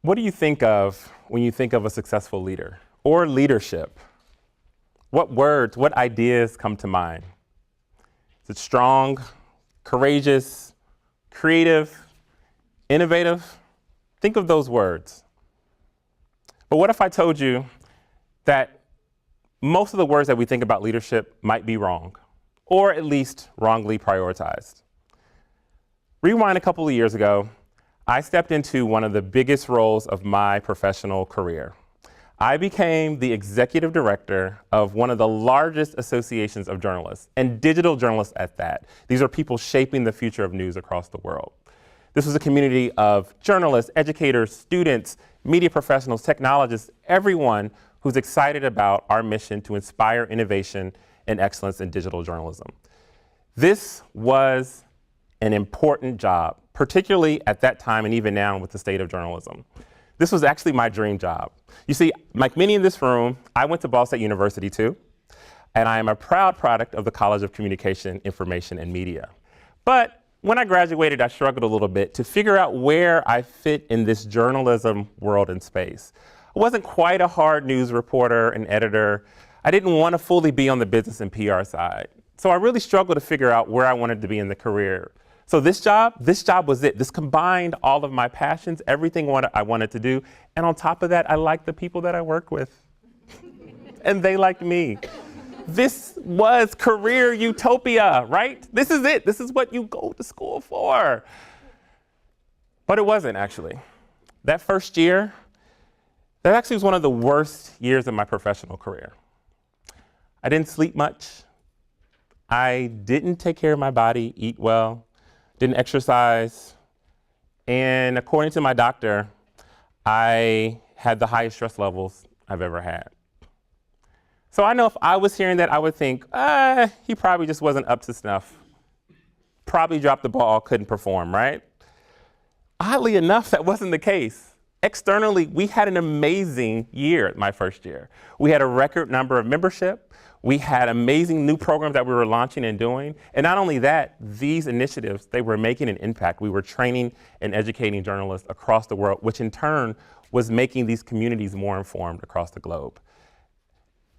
What do you think of when you think of a successful leader or leadership? What words, what ideas come to mind? Is it strong, courageous, creative, innovative? Think of those words. But what if I told you that most of the words that we think about leadership might be wrong, or at least wrongly prioritized? Rewind a couple of years ago, I stepped into one of the biggest roles of my professional career. I became the executive director of one of the largest associations of journalists, and digital journalists at that. These are people shaping the future of news across the world. This was a community of journalists, educators, students, media professionals, technologists, everyone who's excited about our mission to inspire innovation and excellence in digital journalism. This was an important job, particularly at that time and even now with the state of journalism. This was actually my dream job. You see, like many in this room, I went to Ball State University too, and I am a proud product of the College of Communication, Information, and Media. But when I graduated, I struggled a little bit to figure out where I fit in this journalism world and space. I wasn't quite a hard news reporter and editor. I didn't want to fully be on the business and PR side. So I really struggled to figure out where I wanted to be in the career. So this job was it. This combined all of my passions, everything I wanted to do. And on top of that, I liked the people that I worked with. And they liked me. This was career utopia, right? This is it. This is what you go to school for. But it wasn't, actually. That first year, that actually was one of the worst years of my professional career. I didn't sleep much. I didn't take care of my body, eat well, didn't exercise, and according to my doctor, I had the highest stress levels I've ever had. So I know if I was hearing that, I would think, he probably just wasn't up to snuff. Probably dropped the ball, couldn't perform, right? Oddly enough, that wasn't the case. Externally, we had an amazing year my first year. We had a record number of membership. We had amazing new programs that we were launching and doing. And not only that, these initiatives, they were making an impact. We were training and educating journalists across the world, which in turn was making these communities more informed across the globe.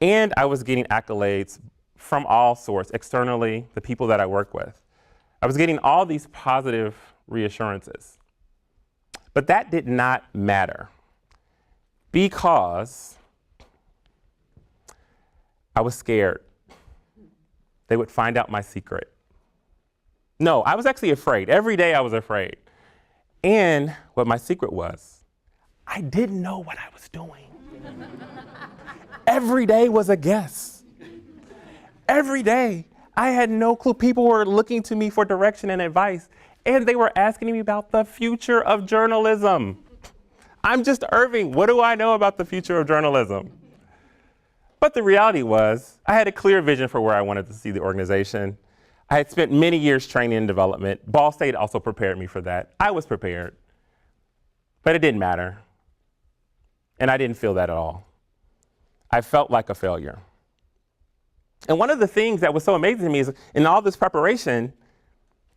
And I was getting accolades from all sorts, externally, the people that I work with. I was getting all these positive reassurances. But that did not matter because I was scared they would find out my secret. No, I was actually afraid. Every day I was afraid. And what my secret was, I didn't know what I was doing. Every day was a guess. Every day I had no clue. People were looking to me for direction and advice, and they were asking me about the future of journalism. I'm just Irving. What do I know about the future of journalism? But the reality was, I had a clear vision for where I wanted to see the organization. I had spent many years training and development. Ball State also prepared me for that. I was prepared. But it didn't matter. And I didn't feel that at all. I felt like a failure. And one of the things that was so amazing to me is in all this preparation,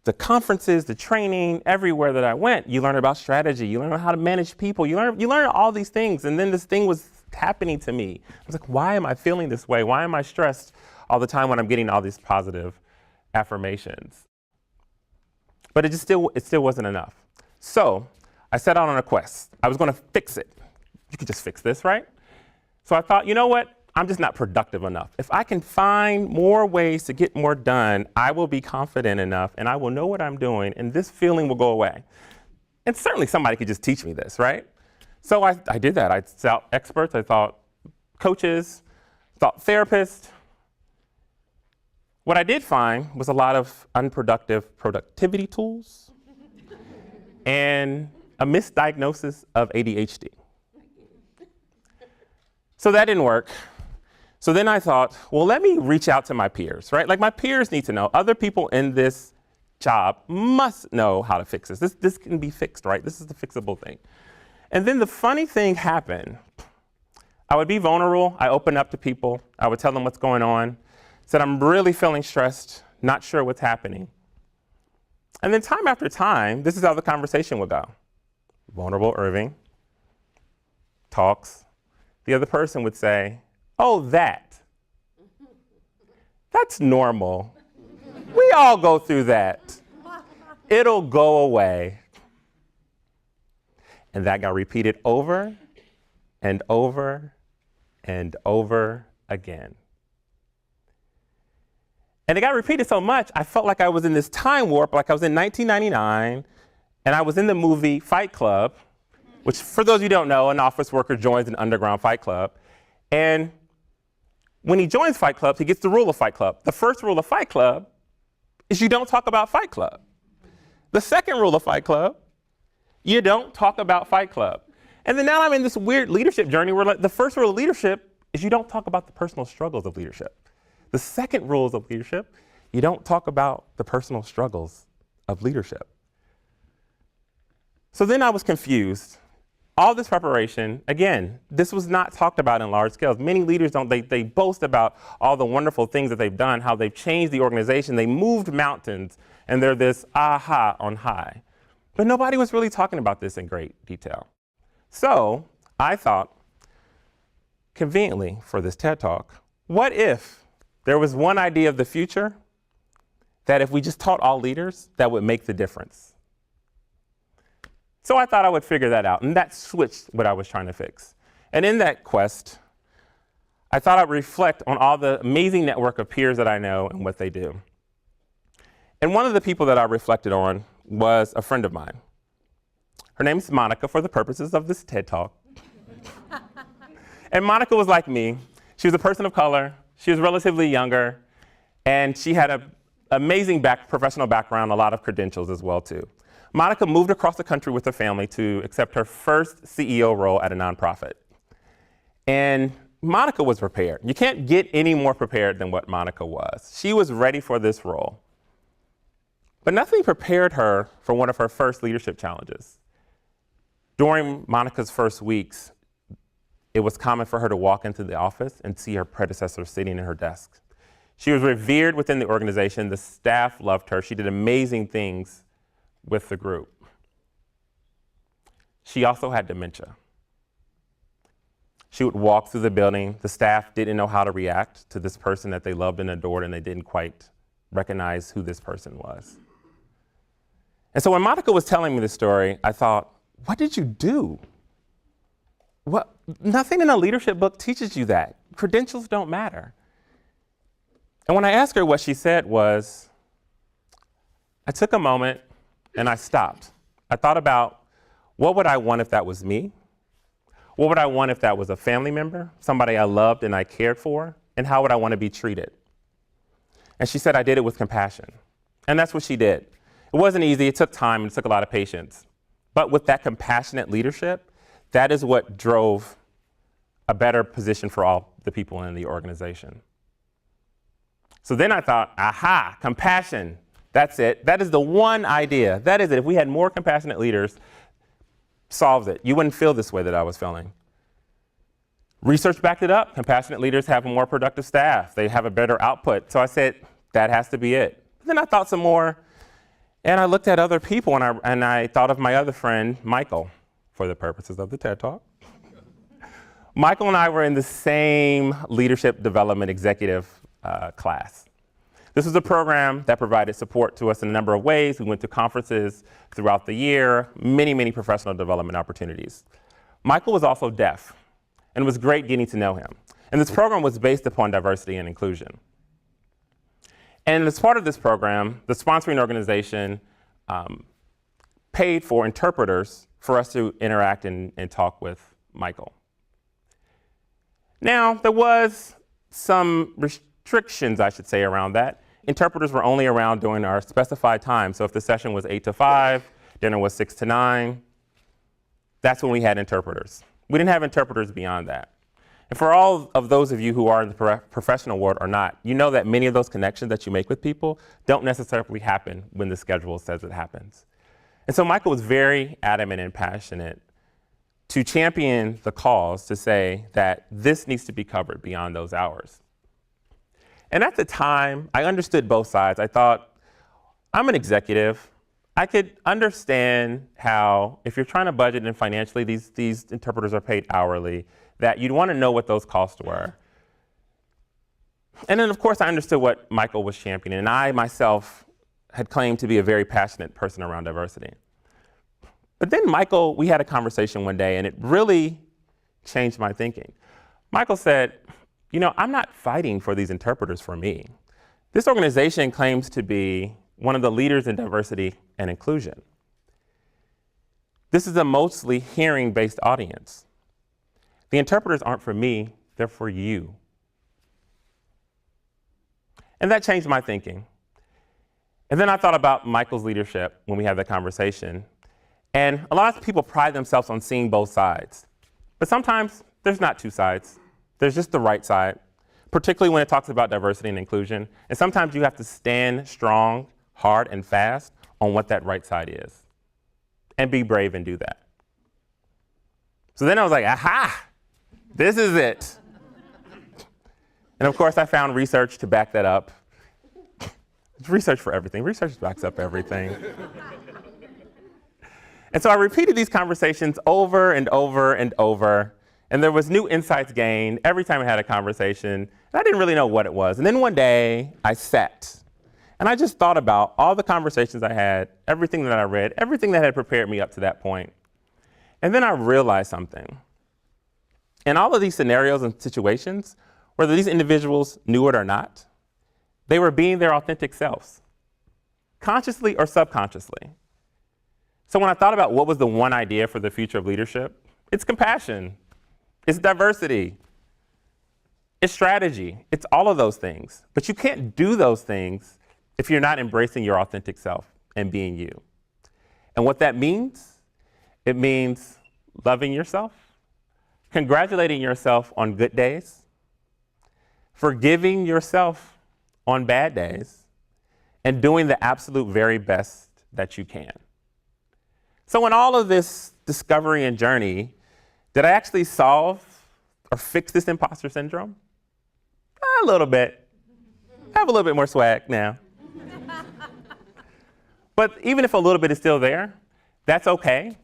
the conferences, the training, everywhere that I went, you learn about strategy, you learn how to manage people, you learn all these things. And then this thing was happening to me. I was like, why am I feeling this way? Why am I stressed all the time when I'm getting all these positive affirmations? But it still wasn't enough. So I set out on a quest. I was going to fix it. You could just fix this, right? So I thought, you know what? I'm just not productive enough. If I can find more ways to get more done, I will be confident enough and I will know what I'm doing and this feeling will go away. And certainly somebody could just teach me this, right? So I did that. I sought experts, I thought coaches, thought therapists. What I did find was a lot of unproductive productivity tools and a misdiagnosis of ADHD. So that didn't work. So then I thought, well, let me reach out to my peers, right? Like my peers need to know. Other people in this job must know how to fix this. This can be fixed, right? This is the fixable thing. And then the funny thing happened. I would be vulnerable. I opened up to people. I would tell them what's going on. Said, I'm really feeling stressed, not sure what's happening. And then time after time, this is how the conversation would go. Vulnerable Irving, talks, the other person would say, "Oh, that's normal. We all go through that. It'll go away." And that got repeated over and over and over again. And it got repeated so much, I felt like I was in this time warp, like I was in 1999, and I was in the movie Fight Club, which, for those of you who don't know, an office worker joins an underground fight club. And when he joins Fight Club, he gets the rule of Fight Club. The first rule of Fight Club is you don't talk about Fight Club. The second rule of Fight Club, you don't talk about Fight Club. And then now I'm in this weird leadership journey where, like, the first rule of leadership is you don't talk about the personal struggles of leadership. The second rule of leadership, you don't talk about the personal struggles of leadership. So then I was confused. All this preparation, again, this was not talked about in large scales. Many leaders they boast about all the wonderful things that they've done, how they've changed the organization, they moved mountains, and they're this aha on high. But nobody was really talking about this in great detail. So I thought, conveniently for this TED Talk, what if there was one idea of the future that if we just taught all leaders, that would make the difference? So I thought I would figure that out, and that switched what I was trying to fix. And in that quest, I thought I'd reflect on all the amazing network of peers that I know and what they do. And one of the people that I reflected on was a friend of mine. Her name's Monica, for the purposes of this TED Talk. And Monica was like me. She was a person of color. She was relatively younger, and she had an amazing professional background, a lot of credentials as well, too. Monica moved across the country with her family to accept her first CEO role at a nonprofit. And Monica was prepared. You can't get any more prepared than what Monica was. She was ready for this role. But nothing prepared her for one of her first leadership challenges. During Monica's first weeks, it was common for her to walk into the office and see her predecessor sitting in her desk. She was revered within the organization. The staff loved her. She did amazing things with the group. She also had dementia. She would walk through the building. The staff didn't know how to react to this person that they loved and adored, and they didn't quite recognize who this person was. And so when Monica was telling me this story, I thought, what did you do? Nothing in a leadership book teaches you that. Credentials don't matter. And when I asked her, what she said was, I took a moment and I stopped. I thought about, what would I want if that was me? What would I want if that was a family member, somebody I loved and I cared for? And how would I want to be treated? And she said, I did it with compassion. And that's what she did. It wasn't easy. It took time and it took a lot of patience. But with that compassionate leadership, that is what drove a better position for all the people in the organization. So then I thought, aha, compassion. That's it. That is the one idea. That is it. If we had more compassionate leaders, solves it. You wouldn't feel this way that I was feeling. Research backed it up. Compassionate leaders have a more productive staff. They have a better output. So I said, that has to be it. But then I thought some more, and I looked at other people, and I thought of my other friend, Michael, for the purposes of the TED Talk. Michael and I were in the same leadership development executive class. This was a program that provided support to us in a number of ways. We went to conferences throughout the year, many, many professional development opportunities. Michael was also deaf, and it was great getting to know him. And this program was based upon diversity and inclusion. And as part of this program, the sponsoring organization paid for interpreters for us to interact and talk with Michael. Now, there was some restrictions, I should say, around that. Interpreters were only around during our specified time. So if the session was 8 to 5, dinner was 6 to 9, that's when we had interpreters. We didn't have interpreters beyond that. And for all of those of you who are in the professional world or not, you know that many of those connections that you make with people don't necessarily happen when the schedule says it happens. And so Michael was very adamant and passionate to champion the cause to say that this needs to be covered beyond those hours. And at the time, I understood both sides. I thought, I'm an executive. I could understand how, if you're trying to budget and financially, these interpreters are paid hourly, that you'd want to know what those costs were. And then, of course, I understood what Michael was championing, and I myself had claimed to be a very passionate person around diversity. But then Michael, we had a conversation one day, and it really changed my thinking. Michael said, you know, I'm not fighting for these interpreters for me. This organization claims to be one of the leaders in diversity and inclusion. This is a mostly hearing-based audience. The interpreters aren't for me, they're for you. And that changed my thinking. And then I thought about Michael's leadership when we had that conversation. And a lot of people pride themselves on seeing both sides. But sometimes there's not two sides. There's just the right side, particularly when it talks about diversity and inclusion. And sometimes you have to stand strong, hard, and fast on what that right side is. And be brave and do that. So then I was like, aha, this is it. And of course, I found research to back that up. It's research for everything. Research backs up everything. And so I repeated these conversations over and over and over. And there was new insights gained every time I had a conversation. And I didn't really know what it was. And then one day, I sat. And I just thought about all the conversations I had, everything that I read, everything that had prepared me up to that point. And then I realized something. In all of these scenarios and situations, whether these individuals knew it or not, they were being their authentic selves, consciously or subconsciously. So when I thought about what was the one idea for the future of leadership, it's compassion, it's diversity, it's strategy, it's all of those things. But you can't do those things if you're not embracing your authentic self and being you. And what that means, it means loving yourself, congratulating yourself on good days, forgiving yourself on bad days, and doing the absolute very best that you can. So in all of this discovery and journey, did I actually solve or fix this imposter syndrome? A little bit. I have a little bit more swag now. But even if a little bit is still there, that's okay,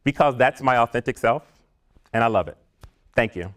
because that's my authentic self, and I love it. Thank you.